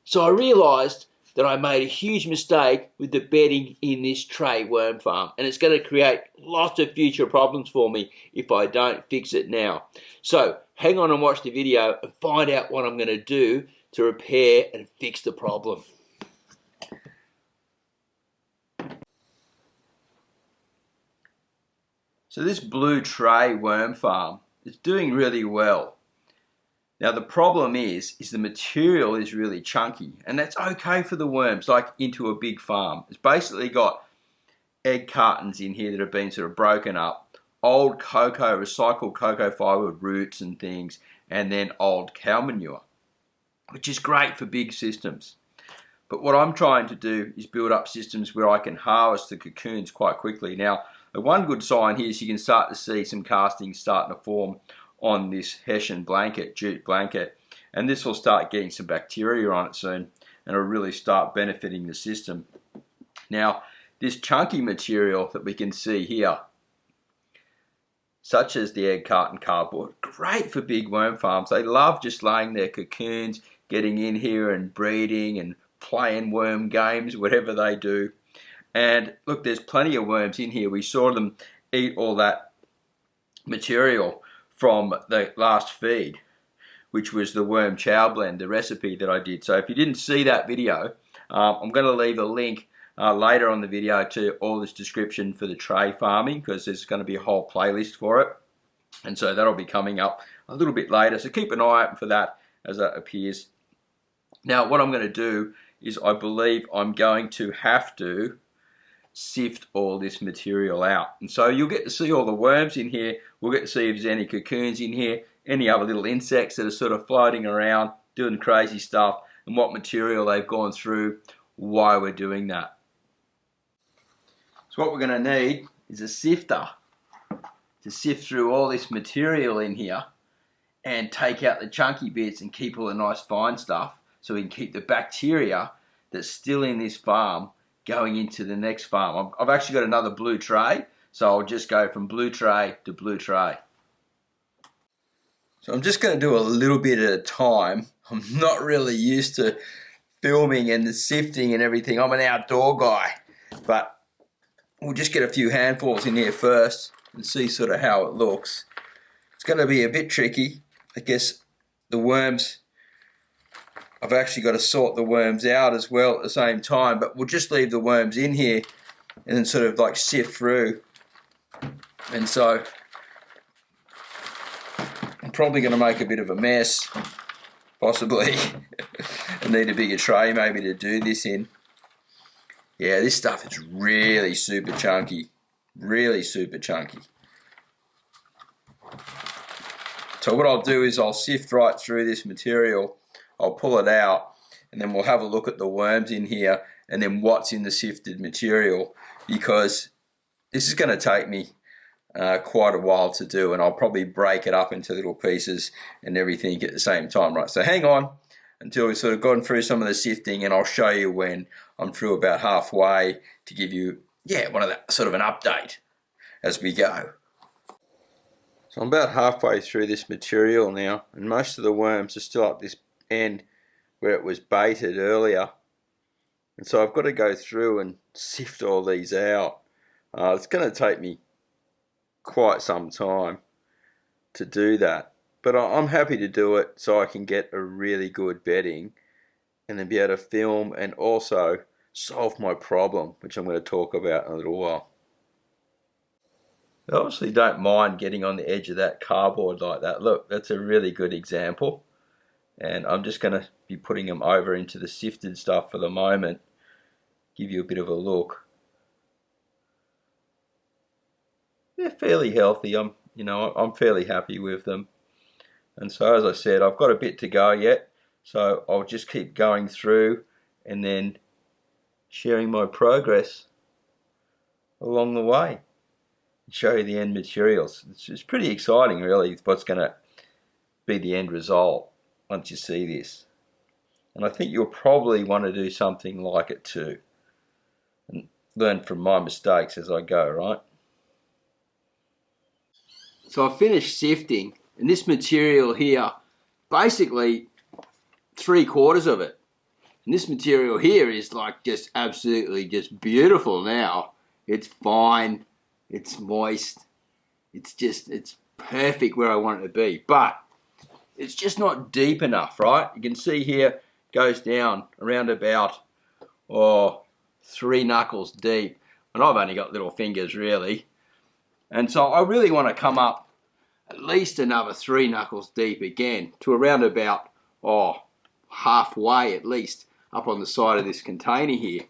So I realised that I made a huge mistake with the bedding in this tray worm farm, and it's going to create lots of future problems for me if I don't fix it now. So hang on and watch the video and find out what I'm going to do to repair and fix the problem. So this blue tray worm farm is doing really well. Now the problem is the material is really chunky, and that's okay for the worms, like into a big farm. It's basically got egg cartons in here that have been sort of broken up, old cocoa, recycled cocoa fibre with roots and things, and then old cow manure, which is great for big systems. But what I'm trying to do is build up systems where I can harvest the cocoons quite quickly. Now, the one good sign here is you can start to see some castings starting to form on this Hessian blanket, jute blanket, and this will start getting some bacteria on it soon, and it'll really start benefiting the system. Now, this chunky material that we can see here, such as the egg carton cardboard, great for big worm farms. They love just laying their cocoons, getting in here and breeding and playing worm games, whatever they do. And look, there's plenty of worms in here. We saw them eat all that material from the last feed, which was the worm chow blend, the recipe that I did. So if you didn't see that video, I'm going to leave a link later on the video to all this description for the tray farming, because there's going to be a whole playlist for it. And so that'll be coming up a little bit later. So keep an eye open for that as that appears. Now what I'm going to do is I believe I'm going to have to sift all this material out. And so you'll get to see all the worms in here. We'll get to see if there's any cocoons in here, any other little insects that are sort of floating around, doing crazy stuff, and what material they've gone through, why we're doing that. So what we're going to need is a sifter to sift through all this material in here and take out the chunky bits and keep all the nice fine stuff, so we can keep the bacteria that's still in this farm going into the next farm. I've actually got another blue tray, so I'll just go from blue tray to blue tray. So I'm just going to do a little bit at a time. I'm not really used to filming and the sifting and everything. I'm an outdoor guy, but we'll just get a few handfuls in here first and see sort of how it looks. It's going to be a bit tricky. I guess the worms, I've actually got to sort the worms out as well at the same time, but we'll just leave the worms in here and then sort of like sift through. And so I'm probably going to make a bit of a mess, possibly. I need a bigger tray maybe to do this in. Yeah, this stuff is really super chunky, really super chunky. So what I'll do is I'll sift right through this material. I'll pull it out, and then we'll have a look at the worms in here and then what's in the sifted material, because this is going to take me quite a while to do, and I'll probably break it up into little pieces and everything at the same time. Right, so hang on until we've sort of gone through some of the sifting, and I'll show you when I'm through about halfway to give you, one of that sort of an update as we go. So I'm about halfway through this material now, and most of the worms are still up this end where it was baited earlier, and so I've got to go through and sift all these out. It's going to take me quite some time to do that, but I'm happy to do it so I can get a really good bedding and then be able to film and also solve my problem, which I'm going to talk about in a little while. I obviously don't mind getting on the edge of that cardboard like that. Look, that's a really good example. And I'm just going to be putting them over into the sifted stuff for the moment. Give you a bit of a look. They're fairly healthy. I'm fairly happy with them. And so, as I said, I've got a bit to go yet. So I'll just keep going through and then sharing my progress along the way. Show you the end materials. It's pretty exciting, really, what's going to be the end result once you see this. And I think you'll probably want to do something like it too, and learn from my mistakes as I go, right? So I finished sifting, and this material here, basically 3/4 of it, And this material here is like just absolutely just beautiful now. It's fine, it's moist, it's perfect where I want it to be. But it's just not deep enough, right? You can see here, goes down around about 3 knuckles deep. And I've only got little fingers really. And so I really want to come up at least another 3 knuckles deep again to around about halfway at least up on the side of this container here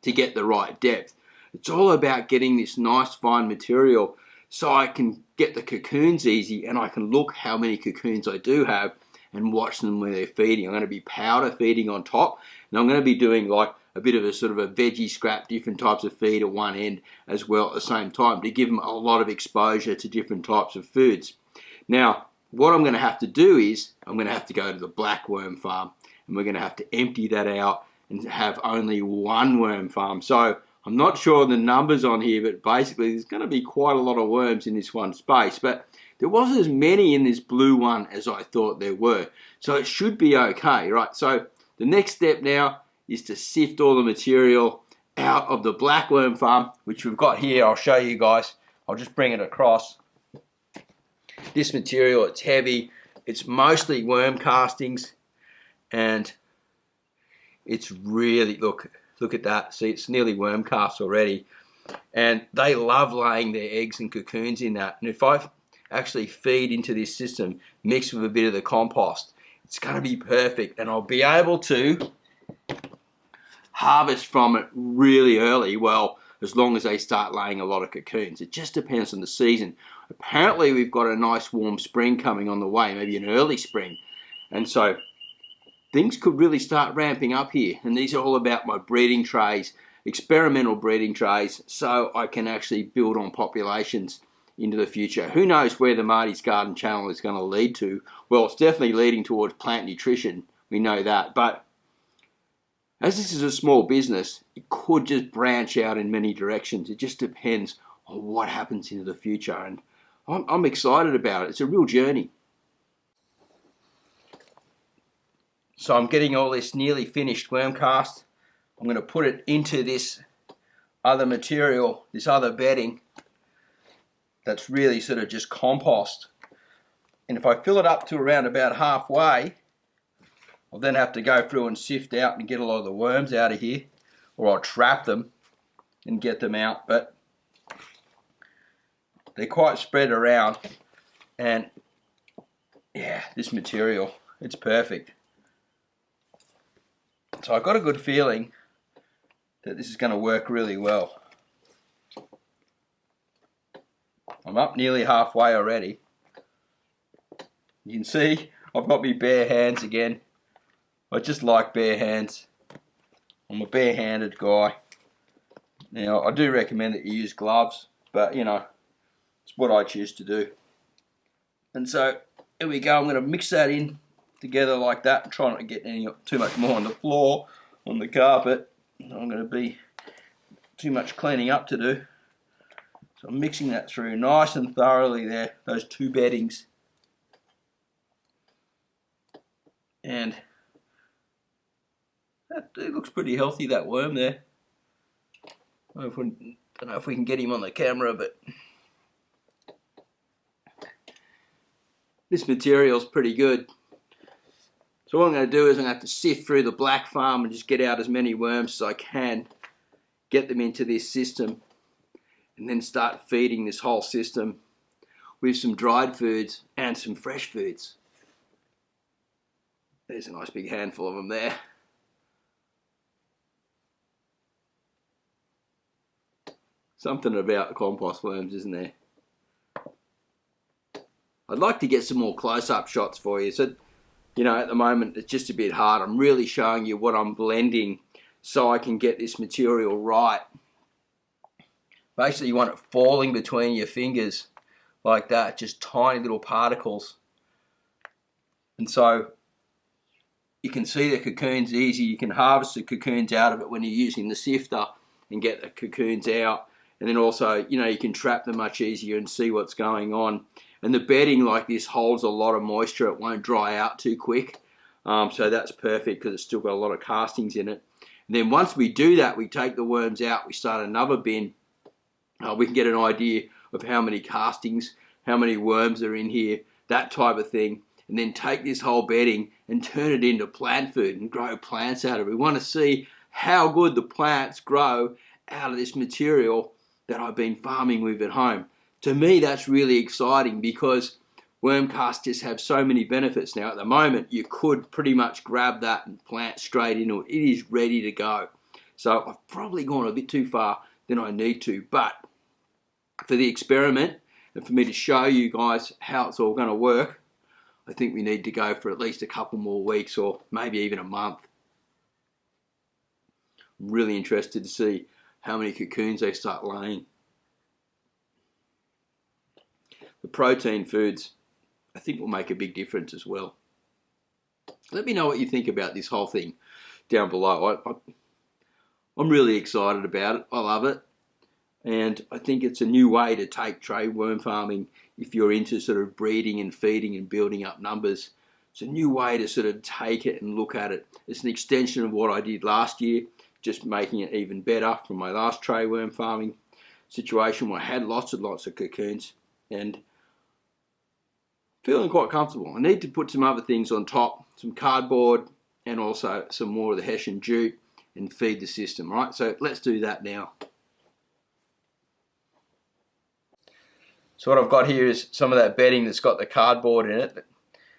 to get the right depth. It's all about getting this nice fine material so I can get the cocoons easy, and I can look how many cocoons I do have and watch them when they're feeding. I'm going to be powder feeding on top, and I'm going to be doing like a bit of a sort of a veggie scrap, different types of feed at one end as well at the same time to give them a lot of exposure to different types of foods. Now, what I'm going to have to do is I'm going to have to go to the black worm farm, and we're going to have to empty that out and have only one worm farm. So I'm not sure the numbers on here, but basically there's going to be quite a lot of worms in this one space. But there wasn't as many in this blue one as I thought there were. So it should be okay, right? So the next step now is to sift all the material out of the black worm farm, which we've got here. I'll show you guys. I'll just bring it across. This material, it's heavy. It's mostly worm castings, and it's really, look at that. See, it's nearly worm cast already. And they love laying their eggs and cocoons in that. And if I actually feed into this system, mixed with a bit of the compost, it's going to be perfect. And I'll be able to harvest from it really early, well, as long as they start laying a lot of cocoons. It just depends on the season. Apparently, we've got a nice warm spring coming on the way, maybe an early spring. And so things could really start ramping up here. And these are all about my breeding trays, experimental breeding trays, so I can actually build on populations into the future. Who knows where the Marty's Garden channel is going to lead to? Well, it's definitely leading towards plant nutrition. We know that. But as this is a small business, it could just branch out in many directions. It just depends on what happens into the future. And I'm excited about it. It's a real journey. So I'm getting all this nearly finished worm cast. I'm going to put it into this other material, this other bedding that's really sort of just compost. And if I fill it up to around about halfway, I'll then have to go through and sift out and get a lot of the worms out of here, or I'll trap them and get them out. But they're quite spread around, and yeah, this material, it's perfect. So I've got a good feeling that this is going to work really well. I'm up nearly halfway already. You can see I've got my bare hands again. I just like bare hands. I'm a bare-handed guy. Now, I do recommend that you use gloves, but you know, it's what I choose to do. And so, here we go. I'm going to mix that in together like that and try not to get too much more on the floor, on the carpet. I'm going to be too much cleaning up to do. So I'm mixing that through nice and thoroughly there, those two beddings. And it looks pretty healthy, that worm there. I don't know if we can get him on the camera, but this material's pretty good. So what I'm going to do is I'm going to have to sift through the black farm and just get out as many worms as I can, get them into this system, and then start feeding this whole system with some dried foods and some fresh foods. There's a nice big handful of them there. Something about compost worms, isn't there? I'd like to get some more close-up shots for you. So, you know, at the moment it's just a bit hard. I'm really showing you what I'm blending so I can get this material right. Basically, you want it falling between your fingers like that, just tiny little particles. And so you can see the cocoons easy. You can harvest the cocoons out of it when you're using the sifter and get the cocoons out. And then also, you know, you can trap them much easier and see what's going on. And the bedding like this holds a lot of moisture. It won't dry out too quick. So that's perfect because it's still got a lot of castings in it. And then once we do that, we take the worms out, we start another bin. We can get an idea of how many castings, how many worms are in here, that type of thing. And then take this whole bedding and turn it into plant food and grow plants out of it. We want to see how good the plants grow out of this material that I've been farming with at home. To me, that's really exciting because worm casts just have so many benefits. Now, at the moment, you could pretty much grab that and plant straight into it. It is ready to go. So I've probably gone a bit too far than I need to. But for the experiment and for me to show you guys how it's all going to work, I think we need to go for at least a couple more weeks or maybe even a month. I'm really interested to see how many cocoons they start laying. The protein foods, I think, will make a big difference as well. Let me know what you think about this whole thing down below. I'm really excited about it. I love it. And I think it's a new way to take tray worm farming if you're into sort of breeding and feeding and building up numbers. It's a new way to sort of take it and look at it. It's an extension of what I did last year, just making it even better from my last tray worm farming situation where I had lots and lots of cocoons and feeling quite comfortable. I need to put some other things on top, some cardboard and also some more of the Hessian jute and feed the system. All right, so let's do that now. So what I've got here is some of that bedding that's got the cardboard in it,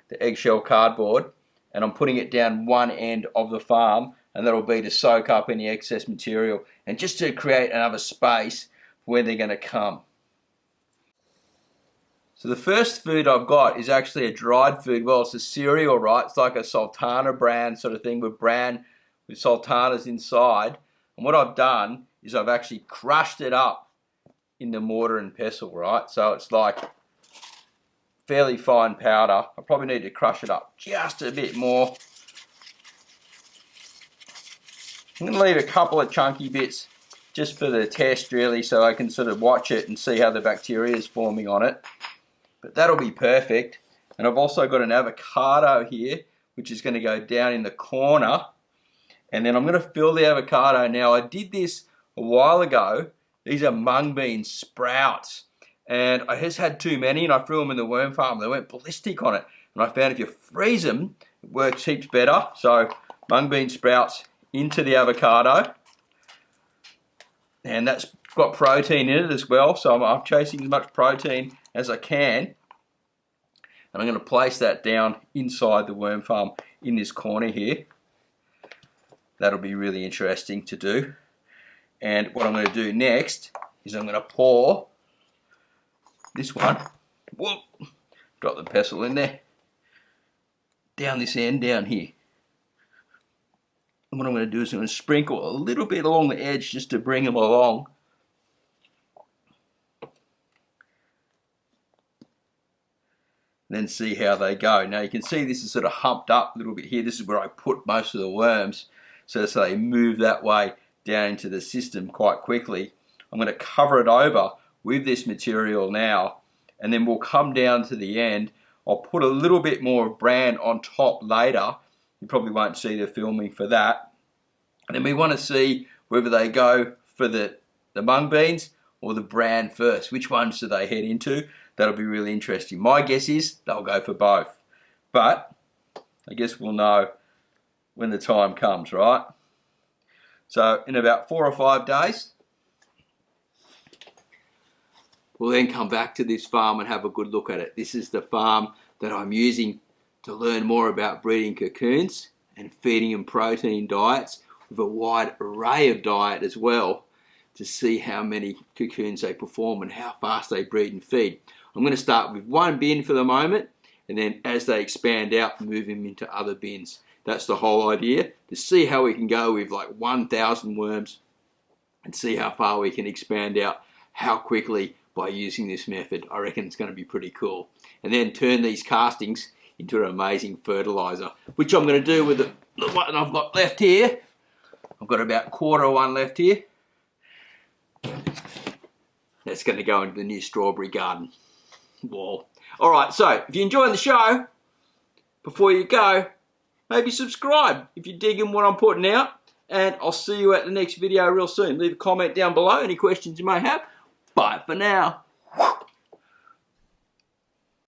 the eggshell cardboard, and I'm putting it down one end of the farm, and that'll be to soak up any excess material and just to create another space where they're going to come. So the first food I've got is actually a dried food. Well, it's a cereal, right? It's like a sultana bran sort of thing with bran with sultanas inside. And what I've done is I've actually crushed it up in the mortar and pestle, right? So it's like fairly fine powder. I probably need to crush it up just a bit more. I'm going to leave a couple of chunky bits just for the test, really, so I can sort of watch it and see how the bacteria is forming on it. But that'll be perfect. And I've also got an avocado here, which is going to go down in the corner. And then I'm going to fill the avocado. Now, I did this a while ago. These are mung bean sprouts. And I just had too many and I threw them in the worm farm. They went ballistic on it. And I found if you freeze them, it works heaps better. So mung bean sprouts into the avocado. And that's got protein in it as well. So I'm chasing as much protein as I can. And I'm going to place that down inside the worm farm in this corner here. That'll be really interesting to do. And what I'm going to do next is I'm going to pour this one, whoop, drop the pestle in there, down this end down here. And what I'm going to do is I'm going to sprinkle a little bit along the edge just to bring them along. Then see how they go. Now you can see this is sort of humped up a little bit here. This is where I put most of the worms, so they move that way down into the system quite quickly. I'm going to cover it over with this material now, and then we'll come down to the end. I'll put a little bit more of bran on top later. You probably won't see the filming for that. And then we want to see whether they go for the mung beans or the bran first. Which ones do they head into? That'll be really interesting. My guess is they'll go for both. But I guess we'll know when the time comes, right? So in about 4 or 5 days, we'll then come back to this farm and have a good look at it. This is the farm that I'm using to learn more about breeding cocoons and feeding them protein diets with a wide array of diet as well to see how many cocoons they perform and how fast they breed and feed. I'm going to start with one bin for the moment, and then as they expand out, move them into other bins. That's the whole idea, to see how we can go with like 1,000 worms and see how far we can expand out, how quickly by using this method. I reckon it's going to be pretty cool. And then turn these castings into an amazing fertilizer, which I'm going to do with the one I've got left here. I've got about 1/4 of one left here. That's going to go into the new strawberry garden wall. Alright, so if you're enjoying the show, before you go, maybe subscribe if you're digging what I'm putting out. And I'll see you at the next video real soon. Leave a comment down below, any questions you may have. Bye for now.